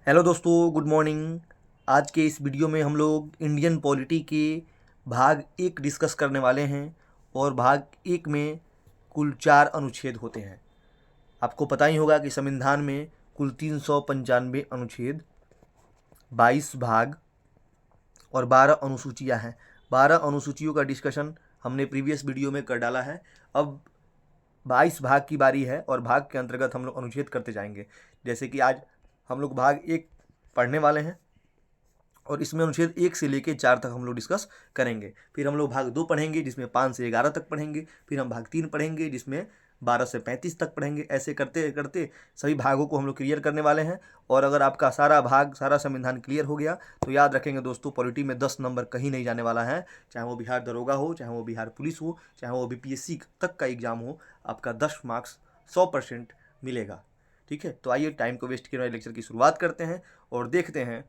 Hello दोस्तों, good morning. आज के इस वीडियो में हम लोग इंडियन पॉलिटी के भाग एक डिस्कस करने वाले हैं। और भाग एक में कुल 4 अनुच्छेद होते हैं। आपको पता ही होगा कि संविधान में कुल 395 अनुच्छेद, 22 भाग और 12 अनुसूचियां हैं। 12 अनुसूचियों का डिस्कशन हमने प्रीवियस वीडियो में कर डाला है। अब 22 भाग की बारी है और भाग के अंतर्गत हम लोग अनुच्छेद करते जाएंगे। जैसे कि आज हम लोग भाग एक पढ़ने वाले हैं और इसमें अनुच्छेद 1 से लेकर 4 तक हम लोग डिस्कस करेंगे। फिर हम लोग भाग 2 पढ़ेंगे जिसमें 5 से 11 तक पढ़ेंगे। फिर हम भाग 3 पढ़ेंगे जिसमें 12 से 35 तक पढ़ेंगे। ऐसे करते करते सभी भागों को हम लोग क्लियर करने वाले हैं। और अगर आपका सारा भाग, सारा संविधान क्लियर हो गया तो याद रखेंगे दोस्तों, पॉलिटी में 10 नंबर कहीं नहीं जाने वाला है। चाहे वो बिहार दरोगा हो, चाहे वो बिहार पुलिस हो, चाहे वो बीपीएससी तक का एग्जाम हो, आपका 10 मार्क्स 100% मिलेगा। ठीक है, तो आइए टाइम को वेस्ट किए बिना लेक्चर की शुरुआत करते हैं और देखते हैं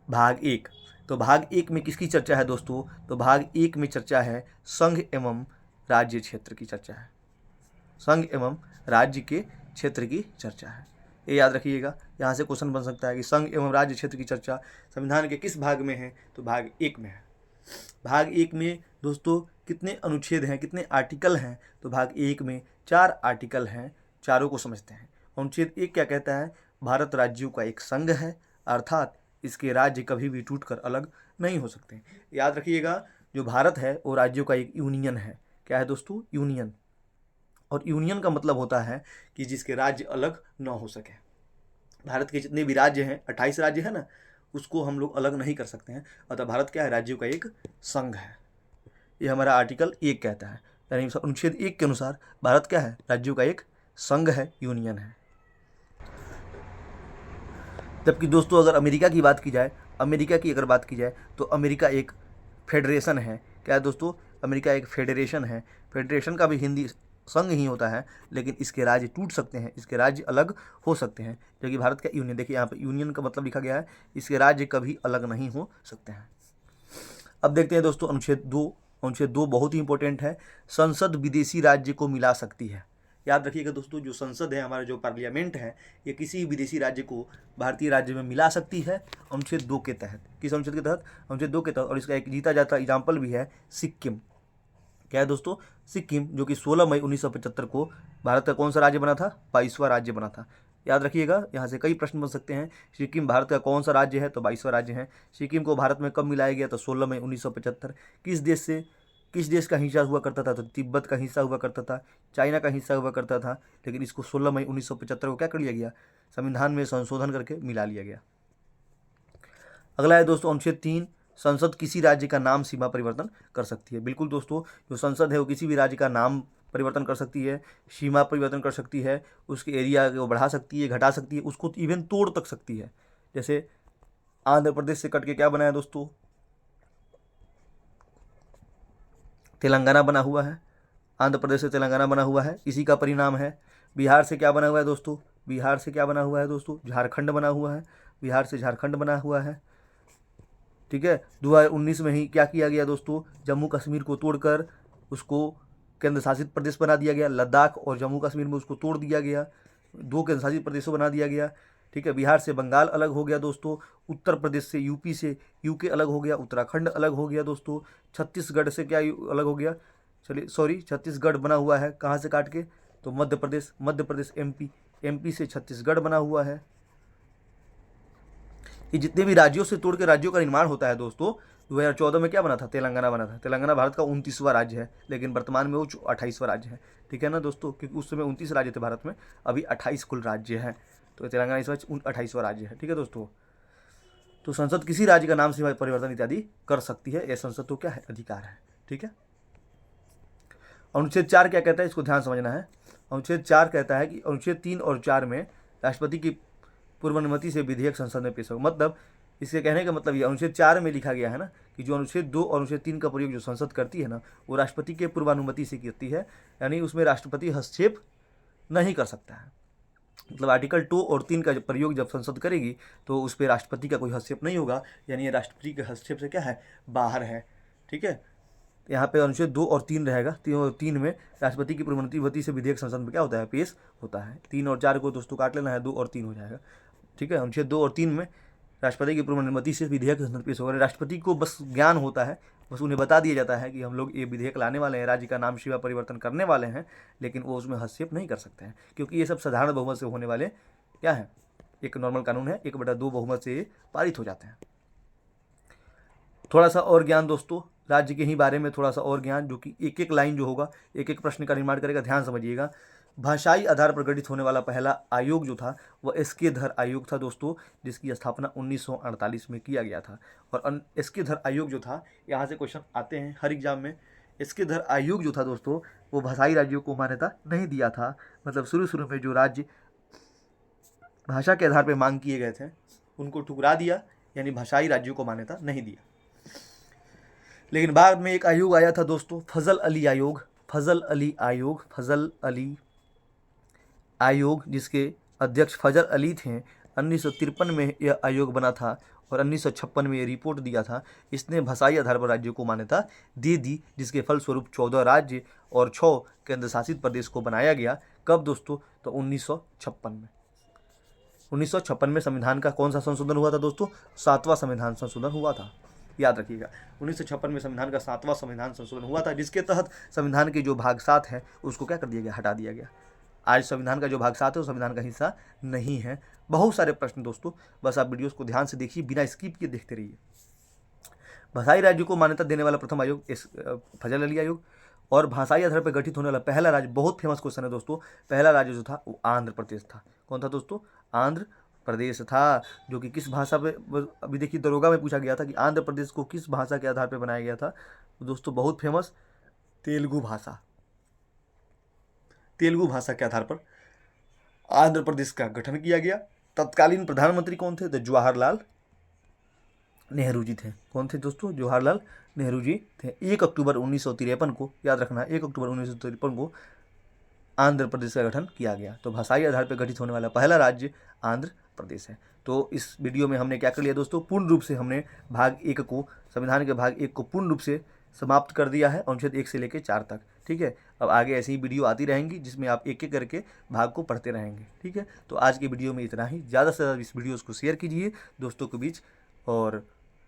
भाग एक। तो भाग एक में किसकी चर्चा है दोस्तों? तो भाग एक में चर्चा है संघ एवं राज्य क्षेत्र की चर्चा है। संघ एवं राज्य के क्षेत्र की चर्चा है, ये याद रखिएगा। यहाँ से क्वेश्चन बन सकता है कि संघ एवं राज्य क्षेत्र की चर्चा संविधान के किस भाग में है? तो भाग एक में है। भाग एक में दोस्तों कितने अनुच्छेद हैं, कितने आर्टिकल हैं? तो भाग एक में 4 आर्टिकल हैं। चारों को समझते हैं। अनुच्छेद 1 क्या कहता है? भारत राज्यों का एक संघ है, अर्थात इसके राज्य कभी भी टूटकर अलग नहीं हो सकते। याद रखिएगा, जो भारत है वो राज्यों का एक यूनियन है। क्या है दोस्तों? यूनियन। और यूनियन का मतलब होता है कि जिसके राज्य अलग ना हो सके। भारत के जितने भी राज्य हैं, 28 राज्य है ना, उसको हम लोग अलग नहीं कर सकते हैं। अतः भारत क्या है? राज्यों का एक संघ है। ये हमारा आर्टिकल 1 कहता है। यानी अनुच्छेद 1 के अनुसार भारत क्या है? राज्यों का एक संघ है, यूनियन है। जबकि दोस्तों अगर अमेरिका की बात की जाए, अमेरिका की अगर बात की जाए तो अमेरिका एक फेडरेशन है। क्या है दोस्तों? अमेरिका एक फेडरेशन है। फेडरेशन का भी हिंदी संघ ही होता है, लेकिन इसके राज्य टूट सकते हैं, इसके राज्य अलग हो सकते हैं। जबकि भारत का यूनियन, देखिए यहाँ पे यूनियन का मतलब लिखा गया है, इसके राज्य कभी अलग नहीं हो सकते हैं। अब देखते हैं दोस्तों अनुच्छेद 2। अनुच्छेद 2 बहुत ही इंपॉर्टेंट है। संसद विदेशी राज्य को मिला सकती है। याद रखिएगा दोस्तों, जो संसद है, हमारा जो पार्लियामेंट है, ये किसी विदेशी राज्य को भारतीय राज्य में मिला सकती है अनुच्छेद 2 के तहत। किस अनुच्छेद के तहत? अनुच्छेद 2 के तहत। और इसका एक जीता जाता एग्जाम्पल भी है सिक्किम। क्या है दोस्तों? सिक्किम, जो कि 16 मई 1975 को भारत का कौन सा राज्य बना था? 22वां राज्य बना था। याद रखिएगा, यहाँ से कई प्रश्न बन सकते हैं। सिक्किम भारत का कौन सा राज्य है? तो 22वां राज्य है। सिक्किम को भारत में कब मिलाया गया? तो 16 मई 1975। किस देश से, किस देश का हिस्सा हुआ करता था? तो तिब्बत का हिस्सा हुआ करता था, चाइना का हिस्सा हुआ करता था। लेकिन इसको 16 मई 1975 को क्या कर लिया गया? संविधान में संशोधन करके मिला लिया गया। अगला है दोस्तों अनुच्छेद 3। संसद किसी राज्य का नाम सीमा परिवर्तन कर सकती है। बिल्कुल दोस्तों, जो संसद है वो किसी भी राज्य का नाम परिवर्तन कर सकती है, सीमा परिवर्तन कर सकती है, उसके एरिया को बढ़ा सकती है, घटा सकती है, उसको इवन तोड़ तक सकती है। जैसे आंध्र प्रदेश से कट के क्या बना है दोस्तों? तेलंगाना बना हुआ है। आंध्र प्रदेश से तेलंगाना बना हुआ है, इसी का परिणाम है। बिहार से क्या बना हुआ है दोस्तों? बिहार से क्या बना हुआ है दोस्तों? झारखंड बना हुआ है। बिहार से झारखंड बना हुआ है। ठीक है, 2019 में ही क्या किया गया दोस्तों? जम्मू कश्मीर को तोड़कर उसको केंद्र शासित प्रदेश बना दिया गया। लद्दाख और जम्मू कश्मीर में उसको तोड़ दिया गया, 2 केंद्र शासित प्रदेशों बना दिया गया। ठीक है, बिहार से बंगाल अलग हो गया दोस्तों। उत्तर प्रदेश से यूपी से यूके अलग हो गया। उत्तराखंड अलग हो गया दोस्तों। छत्तीसगढ़ से क्या अलग हो गया? चलिए सॉरी, छत्तीसगढ़ बना हुआ है कहाँ से काट के? तो मध्य प्रदेश, मध्य प्रदेश एमपी, एमपी से छत्तीसगढ़ बना हुआ है। ये जितने भी राज्यों से तोड़ के राज्यों का निर्माण होता है दोस्तों। 2014 में क्या बना था? तेलंगाना बना था। तेलंगाना भारत का 29वां राज्य है, लेकिन वर्तमान में वो 28वां राज्य है। ठीक है ना दोस्तों, क्योंकि उस समय 29 राज्य थे भारत में, अभी 28 कुल राज्य हैं। तो तेलंगाना इस बार 28वां राज्य है। ठीक है दोस्तों, तो संसद किसी राज्य का नाम सीमा परिवर्तन इत्यादि कर सकती है। यह संसद तो क्या है? अधिकार है। ठीक है, अनुच्छेद 4 क्या कहता है? इसको ध्यान समझना है। अनुच्छेद 4 कहता है कि अनुच्छेद 3 और 4 में राष्ट्रपति की पूर्व अनुमति से विधेयक संसद में पेश होगा। मतलब इसके कहने का मतलब ये अनुच्छेद 4 में लिखा गया है ना कि जो अनुच्छेद 2 और अनुच्छेद 3 का प्रयोग जो संसद करती है ना, वो राष्ट्रपति के पूर्वानुमति से करती है। यानी उसमें राष्ट्रपति हस्तक्षेप नहीं कर सकता है। मतलब आर्टिकल 2 और 3 का प्रयोग जब संसद करेगी तो उस पर राष्ट्रपति का कोई हस्तक्षेप नहीं होगा। यानी ये राष्ट्रपति के हस्तक्षेप से क्या है? बाहर है। ठीक है, यहाँ पे अनुच्छेद 2 और 3 रहेगा। 3 और 3 में राष्ट्रपति की पूर्वानुमति से विधेयक संसद में क्या होता है, पेश होता है। 3 और 4 को दोस्तों काट लेना है, 2 और 3 हो जाएगा। ठीक है, अनुच्छेद 2 और 3 में राष्ट्रपति की पूर्वानुमति से विधेयक संसद पेश होगा। राष्ट्रपति को बस ज्ञान होता है, बस उन्हें बता दिया जाता है कि हम लोग ये विधेयक लाने वाले हैं, राज्य का नाम शिवा परिवर्तन करने वाले हैं, लेकिन वो उसमें हस्तक्षेप नहीं कर सकते हैं, क्योंकि ये सब साधारण बहुमत से होने वाले क्या है, एक नॉर्मल कानून है, 1/2 बहुमत से ये पारित हो जाते हैं। थोड़ा सा और ज्ञान दोस्तों राज्य के ही बारे में, थोड़ा सा और ज्ञान, जो कि एक एक लाइन जो होगा एक एक प्रश्न का निर्माण करेगा, ध्यान समझिएगा। भाषाई आधार पर गठित होने वाला पहला आयोग जो था वह एस.के. धर आयोग था दोस्तों, जिसकी स्थापना 1948 में किया गया था। और एस.के. धर आयोग जो था, यहाँ से क्वेश्चन आते हैं हर एग्जाम में। एस.के. धर आयोग जो था दोस्तों, वो भाषाई राज्यों को मान्यता नहीं दिया था। मतलब शुरू में जो राज्य भाषा के आधार पर मांग किए गए थे उनको ठुकरा दिया, यानी भाषाई राज्यों को मान्यता नहीं दिया। लेकिन बाद में एक आयोग आया था दोस्तों, फजल अली आयोग। फजल अली आयोग जिसके अध्यक्ष फजल अली थे। 1953 में यह आयोग बना था और 1956 में ये रिपोर्ट दिया था। इसने भाषाई आधार पर राज्यों को मान्यता दे दी, जिसके फलस्वरूप 14 राज्य और 6 केंद्र शासित प्रदेश को बनाया गया। कब दोस्तों, तो 1956 में। 1956 में संविधान का कौन सा संशोधन हुआ था दोस्तों, 7वां संविधान संशोधन हुआ था, याद रखिएगा। 1956 में संविधान का 7वां संविधान संशोधन हुआ था, जिसके तहत संविधान के जो भाग 7 है उसको क्या कर दिया गया, हटा दिया गया। आज संविधान का जो भाग 7 है वो संविधान का हिस्सा नहीं है। बहुत सारे प्रश्न दोस्तों, बस आप वीडियोस को ध्यान से देखिए, बिना स्किप किए देखते रहिए। भाषाई राज्यों को मान्यता देने वाला प्रथम आयोग फजल अली आयोग। और भाषाई आधार पर गठित होने वाला पहला राज्य, बहुत फेमस क्वेश्चन है दोस्तों, पहला राज्य जो था वो आंध्र प्रदेश था। कौन था दोस्तों, आंध्र प्रदेश था। जो कि किस भाषा पे, अभी देखिए दरोगा में पूछा गया था कि आंध्र प्रदेश को किस भाषा के आधार पर बनाया गया था, तो दोस्तों बहुत फेमस तेलुगु भाषा। तेलुगु भाषा के आधार पर आंध्र प्रदेश का गठन किया गया। तत्कालीन प्रधानमंत्री कौन थे, तो जवाहरलाल नेहरू जी थे। कौन थे दोस्तों, जवाहरलाल नेहरू जी थे। 1 अक्टूबर 1953 को, याद रखना, 1 अक्टूबर 1953 को आंध्र प्रदेश का गठन किया गया। तो भाषाई आधार पर गठित होने वाला पहला राज्य आंध्र प्रदेश है। तो इस वीडियो में हमने क्या कर लिया दोस्तों, पूर्ण रूप से हमने भाग 1 को, संविधान के भाग 1 को पूर्ण रूप से समाप्त कर दिया है, अनुच्छेद 1 से लेकर 4 तक। ठीक है, अब आगे ऐसी ही वीडियो आती रहेंगी जिसमें आप एक एक करके भाग को पढ़ते रहेंगे। ठीक है, तो आज की वीडियो में इतना ही। ज़्यादा से ज़्यादा इस वीडियोस को शेयर कीजिए दोस्तों के बीच, और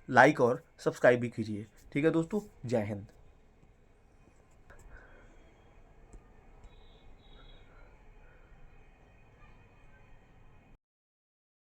लाइक और सब्सक्राइब भी कीजिए। ठीक है दोस्तों, जय हिंद।